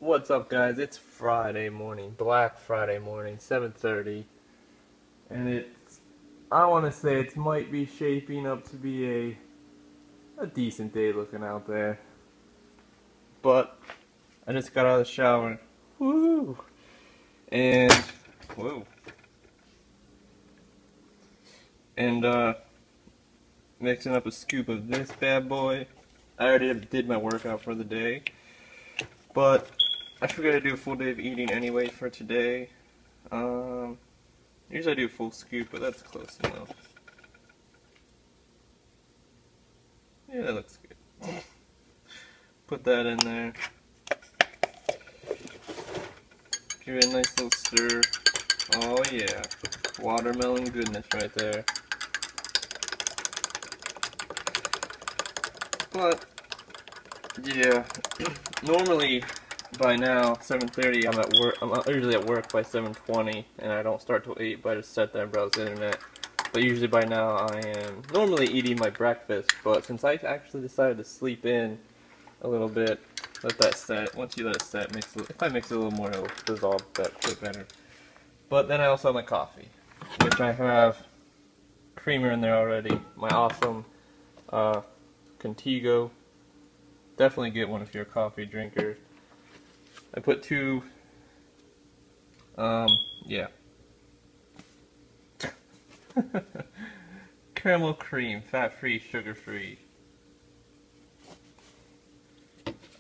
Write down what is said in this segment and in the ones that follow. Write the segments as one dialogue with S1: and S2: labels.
S1: What's up, guys? It's Friday morning, Black Friday morning, 7:30, and I want to say it might be shaping up to be a decent day looking out there. But I just got out of the shower, woo, and whoa, and mixing up a scoop of this bad boy. I already did my workout for the day, but I figured I'd do a full day of eating anyway for today. Usually I do a full scoop, but that's close enough. Yeah, that looks good. Put that in there. Give it a nice little stir. Oh yeah, watermelon goodness right there. But yeah, normally by now 7:30 I'm at work. I'm usually at work by 7:20, and I don't start till 8. But I just sit there and browse the internet. But usually by now I am normally eating my breakfast. But since I actually decided to sleep in a little bit, let that set. Once you let it set, if I mix it a little more, it'll dissolve that bit better. But then I also have my coffee, which I have creamer in there already. My awesome Contigo. Definitely get one if you're a coffee drinker. I put two, yeah. Caramel cream, fat-free, sugar-free.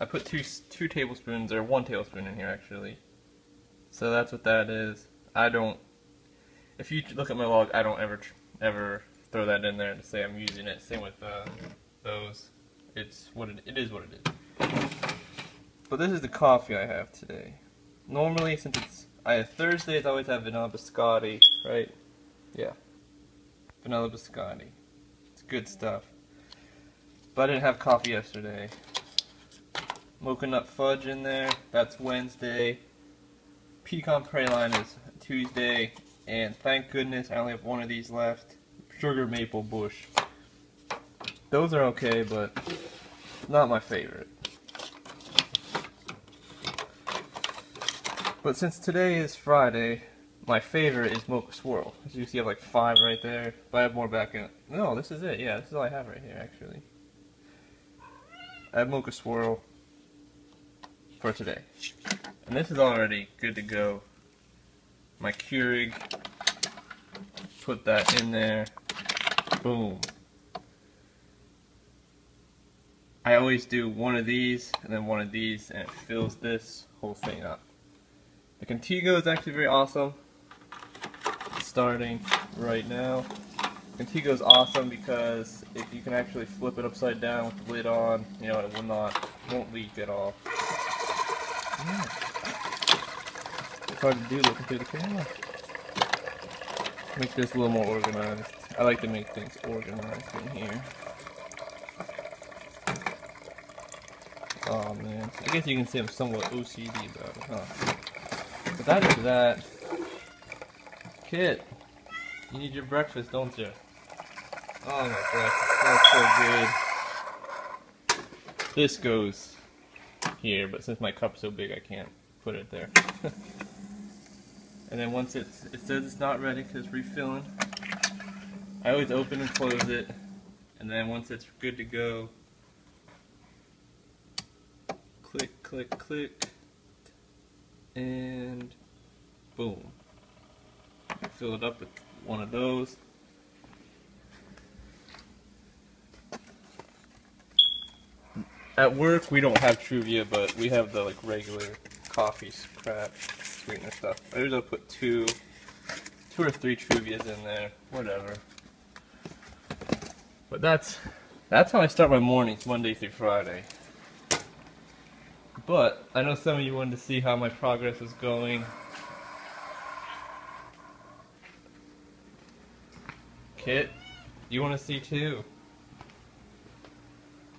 S1: I put two tablespoons, or 1 tablespoon in here actually. So that's what that is. If you look at my log, I don't ever throw that in there to say I'm using it. Same with those. It is what it is. But this is the coffee I have today. Normally, since I have Thursdays, I always have vanilla biscotti, right? Yeah, vanilla biscotti. It's good stuff. But I didn't have coffee yesterday. Mocha nut fudge in there. That's Wednesday. Pecan praline is Tuesday, and thank goodness I only have one of these left. Sugar maple bush. Those are okay, but not my favorite. But since today is Friday, my favorite is mocha swirl. As you see, I have like 5 right there. But I have more back in. No, this is it. Yeah, this is all I have right here, actually. I have mocha swirl for today. And this is already good to go. My Keurig. Put that in there. Boom. I always do one of these and then one of these, and it fills this whole thing up. The Contigo is actually very awesome. Starting right now. Contigo is awesome because if you can actually flip it upside down with the lid on, you know, it won't leak at all. Yeah. It's hard to do looking through the camera. Make this a little more organized. I like to make things organized in here. Oh man, I guess you can say I'm somewhat OCD about it, huh? But that is that. Kit, you need your breakfast, don't you? Oh my gosh, it smells so good. This goes here, but since my cup's so big I can't put it there. And then once it says it's not ready because it's refilling, I always open and close it, and then once it's good to go, click, click, click, and boom. Fill it up with one of those. At work we don't have Truvia, but we have the like regular coffee crap sweetener stuff. I usually put two or 3 Truvias in there, whatever. But that's how I start my mornings, Monday through Friday. But I know some of you wanted to see how my progress is going. Kit, you want to see too?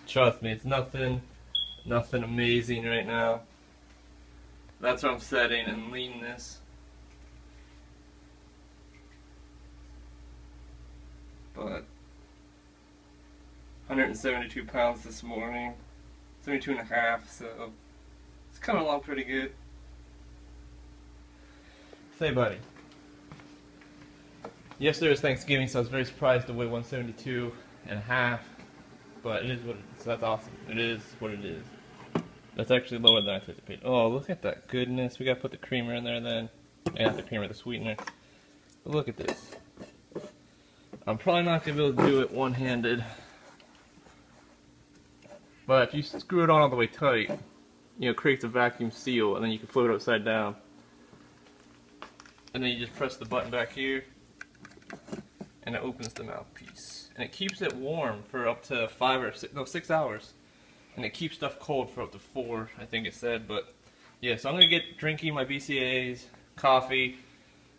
S1: Trust me, it's nothing amazing right now. That's what I'm setting and leanness. But 172 pounds this morning, 72 and a half, so It's coming along pretty good. Say, buddy. Yesterday was Thanksgiving, so I was very surprised to weigh 172.5. But it is what it is. So that's awesome. It is what it is. That's actually lower than I anticipated. Oh, look at that goodness. We gotta put the creamer in there then. And not the creamer, the sweetener. But look at this. I'm probably not gonna be able to do it one-handed. But if you screw it on all the way tight, you know, it creates a vacuum seal, and then you can flip it upside down. And then you just press the button back here, and it opens the mouthpiece. And it keeps it warm for up to 6 hours. And it keeps stuff cold for up to 4, I think it said. But yeah, so I'm gonna get drinking my BCAAs, coffee.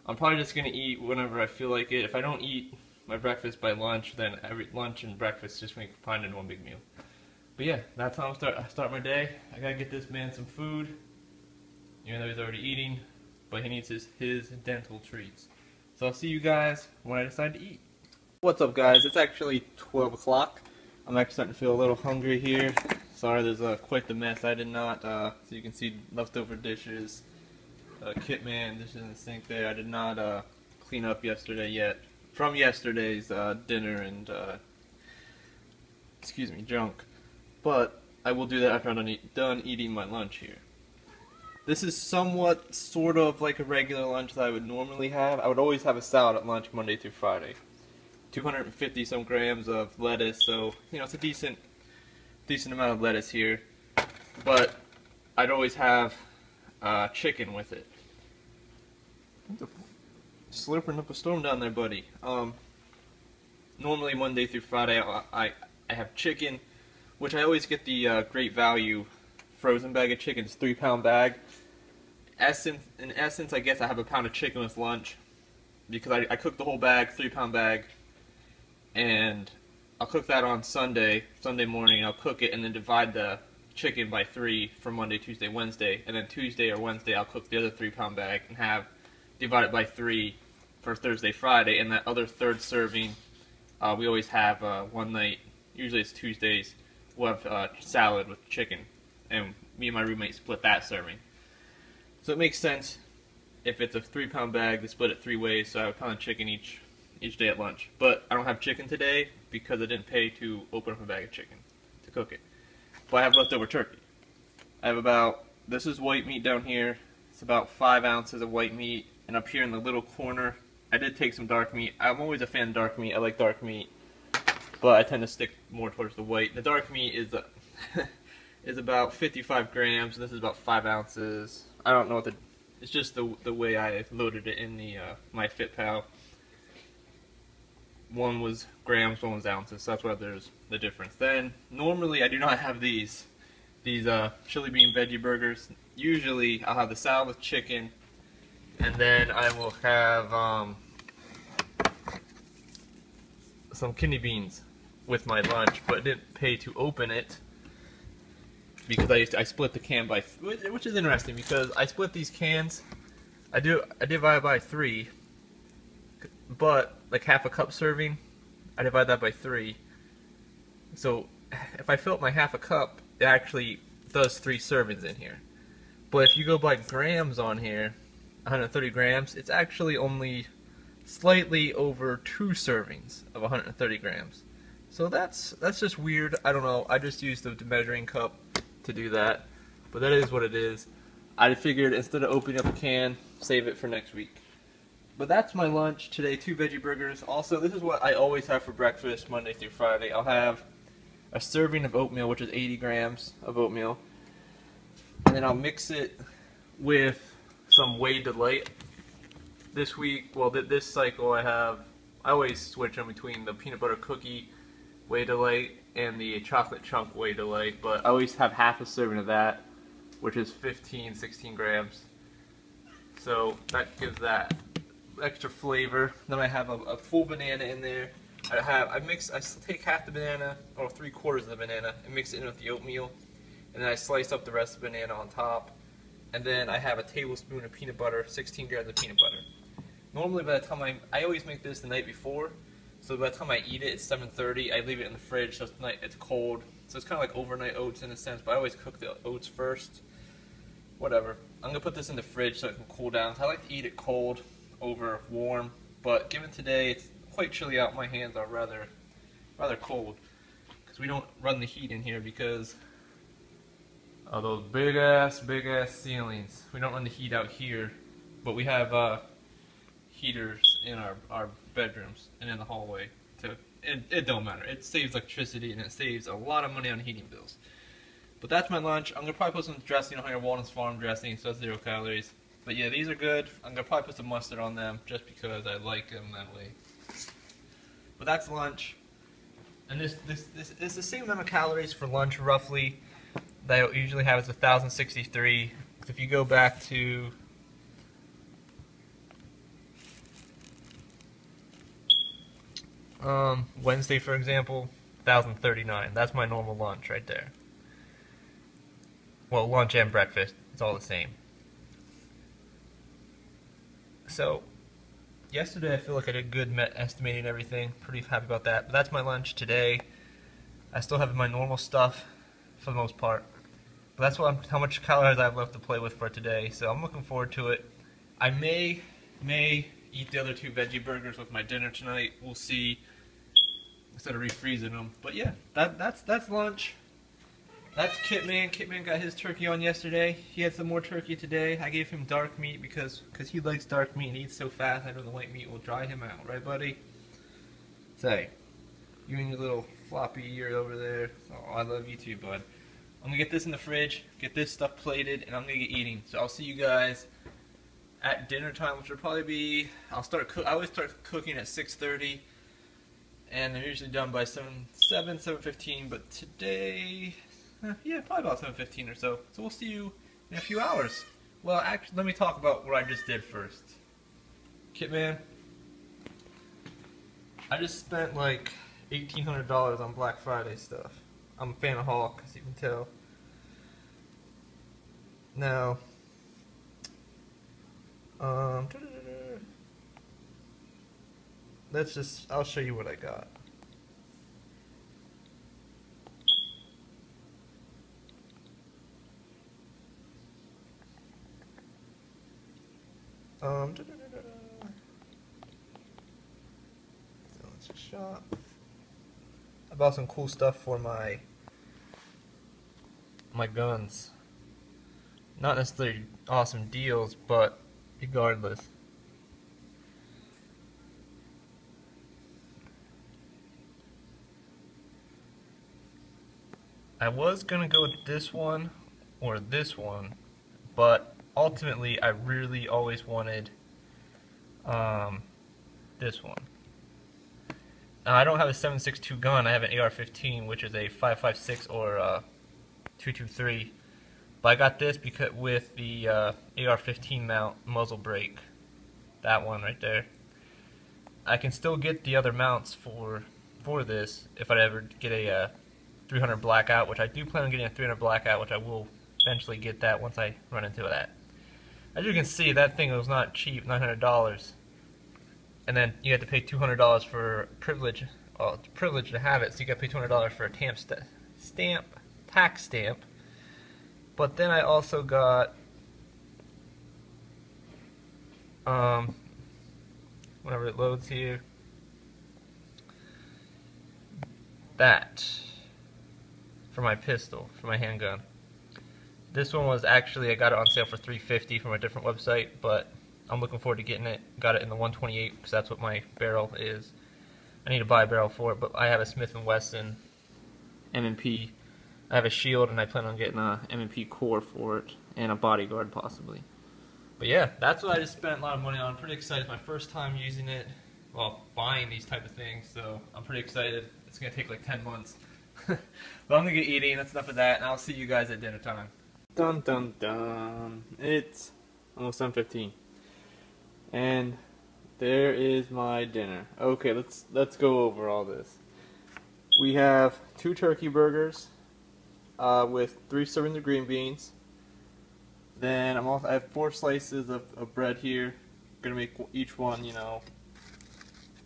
S1: I'm probably just gonna eat whenever I feel like it. If I don't eat my breakfast by lunch, then every lunch and breakfast just make combined in one big meal. But yeah, that's how I start my day. I gotta get this man some food, even though he's already eating, but he needs his dental treats. So I'll see you guys when I decide to eat. What's up, guys? It's actually 12 o'clock. I'm actually starting to feel a little hungry here. Sorry, there's quite the mess. I did not, so you can see leftover dishes, Kitman dishes in the sink there. I did not clean up yesterday yet from yesterday's dinner and, excuse me, junk. But I will do that after I'm done eating my lunch here. This is somewhat, sort of like a regular lunch that I would normally have. I would always have a salad at lunch Monday through Friday. 250 some grams of lettuce, so you know it's a decent amount of lettuce here. But I'd always have chicken with it. Slurping up a storm down there, buddy. Normally Monday through Friday I have chicken, which I always get the Great Value frozen bag of chicken. It's a 3-pound bag. In essence, I guess I have a pound of chicken with lunch because I cook the whole bag, 3-pound bag, and I'll cook that on Sunday morning. I'll cook it and then divide the chicken by 3 for Monday, Tuesday, Wednesday, and then Tuesday or Wednesday I'll cook the other 3-pound bag and divide it by 3 for Thursday, Friday, and that other third serving we always have one night. Usually it's Tuesdays. We'll have salad with chicken, and me and my roommate split that serving. So it makes sense if it's a 3-pound bag to split it 3 ways, so I have a pound of chicken each day at lunch. But I don't have chicken today because I didn't pay to open up a bag of chicken to cook it. But I have leftover turkey. I have this is white meat down here. It's about 5 ounces of white meat, and up here in the little corner, I did take some dark meat. I'm always a fan of dark meat. I like dark meat, but I tend to stick more towards the white. The dark meat is is about 55 grams, and this is about 5 ounces. I don't know it's just the way I loaded it in the MyFitnessPal. One was grams, one was ounces, so that's why there's the difference. Then, normally I do not have these chili bean veggie burgers. Usually I'll have the salad with chicken, and then I will have some kidney beans with my lunch, but didn't pay to open it because I split the can by, which is interesting because I split these cans. I divide by 3, but like half a cup serving, I divide that by 3. So if I fill up my half a cup, it actually does 3 servings in here. But if you go by grams on here, 130 grams, it's actually only slightly over 2 servings of 130 grams. So that's just weird. I don't know. I just used the measuring cup to do that, but that is what it is. I figured instead of opening up a can, save it for next week. But that's my lunch today, 2 veggie burgers. Also, this is what I always have for breakfast Monday through Friday. I'll have a serving of oatmeal, which is 80 grams of oatmeal, and then I'll mix it with some Whey Delight. This week, well, this cycle I always switch them between the peanut butter cookie Whey Delight and the chocolate chunk Whey Delight, but I always have half a serving of that, which is 16 grams. So that gives that extra flavor. Then I have a full banana in there. I take half the banana, or 3/4 of the banana, and mix it in with the oatmeal, and then I slice up the rest of the banana on top. And then I have a tablespoon of peanut butter, 16 grams of peanut butter. Normally by the time I always make this the night before, so by the time I eat it, it's 7:30. I leave it in the fridge, so it's cold. So it's kind of like overnight oats in a sense, but I always cook the oats first. whatever. I'm gonna put this in the fridge so it can cool down. I like to eat it cold over warm, but given today it's quite chilly out, my hands are rather cold because we don't run the heat in here because of those big ass ceilings. We don't run the heat out here, but we have heaters in our bedrooms and in the hallway. It don't matter. It saves electricity and it saves a lot of money on heating bills. But that's my lunch. I'm gonna probably put some dressing on here, Walden's Farm dressing, so that's 0 calories. But yeah, these are good. I'm gonna probably put some mustard on them just because I like them that way. But that's lunch. And this is the same amount of calories for lunch roughly that I usually have. Is 1,063. If you go back to Wednesday, for example, 1,039. That's my normal lunch right there. Well, lunch and breakfast, it's all the same. So, yesterday I feel like I did good estimating everything. Pretty happy about that. But that's my lunch today. I still have my normal stuff for the most part. But that's how much calories I have left to play with for today. So I'm looking forward to it. I may eat the other 2 veggie burgers with my dinner tonight. We'll see. Instead of refreezing them. But yeah, that's lunch. That's Kitman. Kitman got his turkey on yesterday. He had some more turkey today. I gave him dark meat because he likes dark meat and eats so fast. I know the white meat will dry him out, right, buddy? Say, you and your little floppy ear over there. Oh, I love you too, bud. I'm gonna get this in the fridge, get this stuff plated, and I'm gonna get eating. So I'll see you guys at dinner time, which will probably be. I always start cooking at 6:30. And they're usually done by 7:15, but today, yeah, probably about 7:15 or so. So we'll see you in a few hours. Well, actually, let me talk about what I just did first. Kitman, I just spent like $1,800 on Black Friday stuff. I'm a fan of Hulk, as you can tell. Now, I'll show you what I got. So let's just shop. I bought some cool stuff for my guns. Not necessarily awesome deals, but regardless. I was gonna go with this one or this one, but ultimately I really always wanted this one. Now, I don't have a 7.62 gun. I have an AR-15, which is a 5.56 or 223. But I got this because with the AR-15 mount muzzle brake, that one right there. I can still get the other mounts for this if I ever get a 300 blackout, which I do plan on getting a 300 blackout, which I will eventually get that once I run into that. As you can see, that thing was not cheap, $900. And then you have to pay $200 for privilege. Well, it's a privilege to have it, so you got to pay $200 for a tax stamp. But then I also got whenever it loads here, that for my pistol, for my handgun. This one was actually, I got it on sale for $350 from a different website, but I'm looking forward to getting it. Got it in the 128 because that's what my barrel is. I need to buy a barrel for it, but I have a Smith & Wesson M&P. I have a shield, and I plan on getting a M&P core for it, and a bodyguard possibly. But yeah, that's what I just spent a lot of money on. I'm pretty excited. It's my first time using it, well, buying these type of things, so I'm pretty excited. It's going to take like 10 months. But I'm going to get eating. That's enough of that, and I'll see you guys at dinner time. Dun dun dun. It's almost 7:15. And there is my dinner. Okay, let's go over all this. We have 2 turkey burgers with 3 servings of green beans. Then I have 4 slices of bread here. I'm gonna make each one, you know,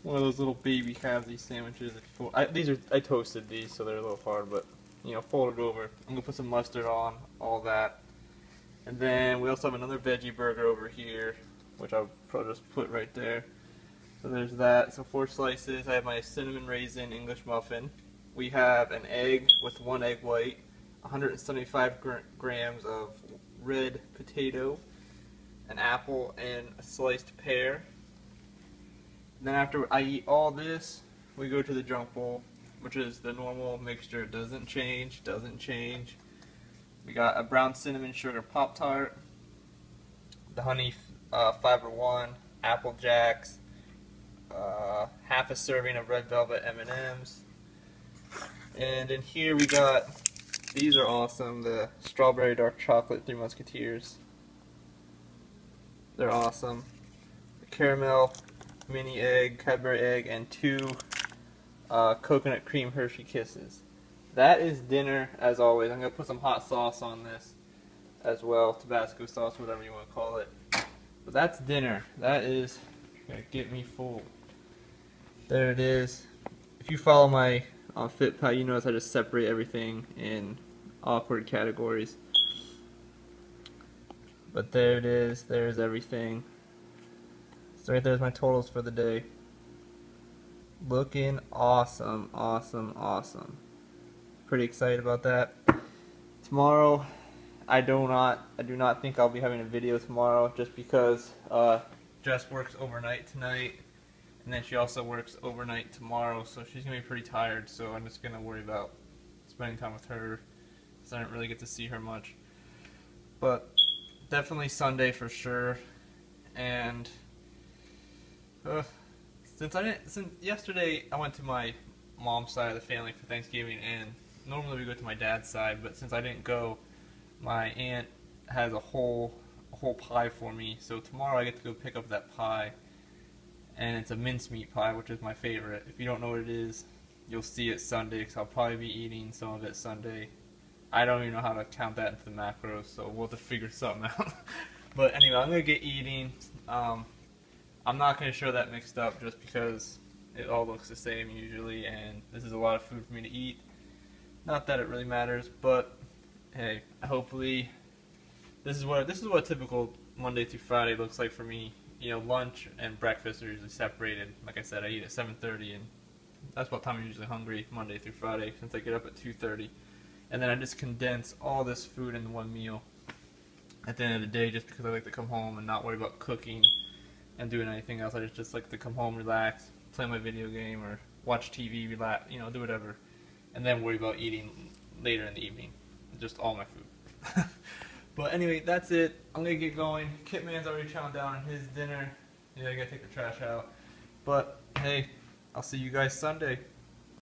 S1: one of those little baby halvesy sandwiches. I toasted these, so they're a little hard, but you know, fold it over. I'm gonna put some mustard on all that, And then we also have another veggie burger over here, which I'll probably just put right there. So there's that. So 4 slices. I have my cinnamon raisin English muffin. We have an egg with 1 egg white, 175 grams of red potato, an apple, and a sliced pear. And then after I eat all this, we go to the junk bowl, which is the normal mixture. It doesn't change, doesn't change. We got a brown cinnamon sugar Pop-Tart, the honey Fiber One, Apple Jacks, half a serving of red velvet M&Ms, and in here we got, these are awesome, the strawberry dark chocolate Three Musketeers. They're awesome. The caramel mini egg, Cadbury egg, and 2 coconut cream Hershey Kisses. That is dinner, as always. I'm going to put some hot sauce on this as well, Tabasco sauce, whatever you want to call it. But that's dinner. That is going to get me full. There it is. If you follow my MyFitnessPal, you notice I just separate everything in awkward categories. But there it is. There's everything. So right there's my totals for the day. Looking awesome, awesome, awesome. Pretty excited about that. Tomorrow, I do not think I'll be having a video tomorrow, just because Jess works overnight tonight, and then she also works overnight tomorrow, so she's gonna be pretty tired. So I'm just gonna worry about spending time with her, because I don't really get to see her much. But definitely Sunday for sure. And since yesterday I went to my mom's side of the family for Thanksgiving, and normally we go to my dad's side, but since I didn't go, my aunt has a whole pie for me. So tomorrow I get to go pick up that pie, and it's a mincemeat pie, which is my favorite. If you don't know what it is, you'll see it Sunday, because I'll probably be eating some of it Sunday. I don't even know how to count that into the macros, so we'll have to figure something out. But anyway, I'm gonna get eating. I'm not gonna show that mixed up just because it all looks the same usually, and this is a lot of food for me to eat. Not that it really matters, but hey, hopefully this is what a typical Monday through Friday looks like for me. You know, lunch and breakfast are usually separated. Like I said, I eat at 7:30, and that's what time I'm usually hungry Monday through Friday, since I get up at 2:30. And then I just condense all this food into one meal at the end of the day, just because I like to come home and not worry about cooking and doing anything else. I just like to come home, relax, play my video game, or watch TV, relax, you know, do whatever, and then worry about eating later in the evening. Just all my food. But anyway, that's it. I'm gonna get going. Kitman's already chowing down on his dinner. Yeah, I gotta take the trash out. But hey, I'll see you guys Sunday.